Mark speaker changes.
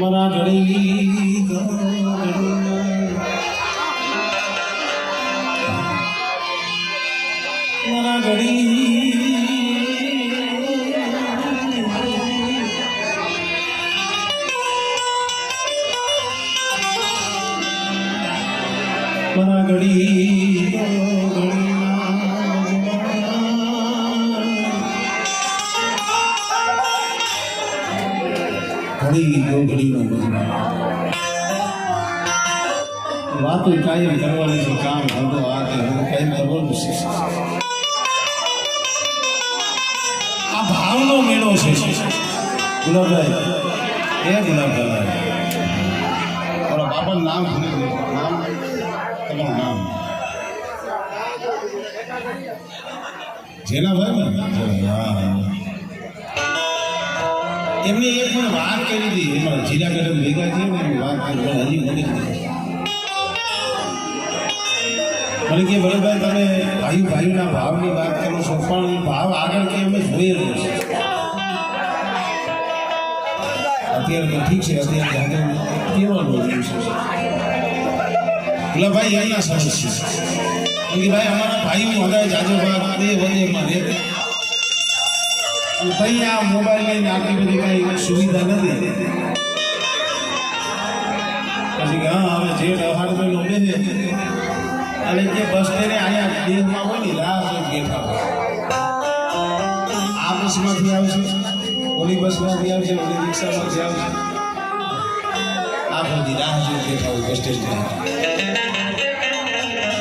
Speaker 1: મારા ઘડી મારા ઘડી મારા ઘડી વાતો કાયમ કરવાની છે કામ ધંધો આ કે કાયમ કરવાનું છે આ ભાવનો મેળો છે ગુલાબભાઈ ગુલાબભાઈ મારા બાપાનું નામ નામ તમારું નામ જેના ભાઈ હા એમને એક પણ વાત કરી હતી એમાં જીરાગઢ ભેગા છે ને વાત કરી હજી મને મને કે ભરતભાઈ તમે ભાઈઓના ભાવની વાત કરો છો પણ ભાવ આગળ કે અમે જોયેલો છે અત્યારે તો ઠીક છે અત્યારે કેવા બોલ્યું છે ગુલાબભાઈ એમના સરસ છે કે ભાઈ અમારા ભાઈઓ હતા જાજો ભાગ બે વધેમાં રહેતા ભાઈ આ મોબાઈલની આટલી બધી કાંઈ સુવિધા નથી પછી કે હા હવે જે 18 મહિનો બેસે અને જે બસ સ્ટેન્ડે અહીંયા દેહમાં હોય ને રાહ જોઈ બેઠા હોય આ બસમાંથી આવશે ઓલી બસમાંથી આવશે ઓલી રિક્ષામાંથી આવશે આ બધી રાહ જોઈ બેઠા હોય બસ સ્ટેન્ડ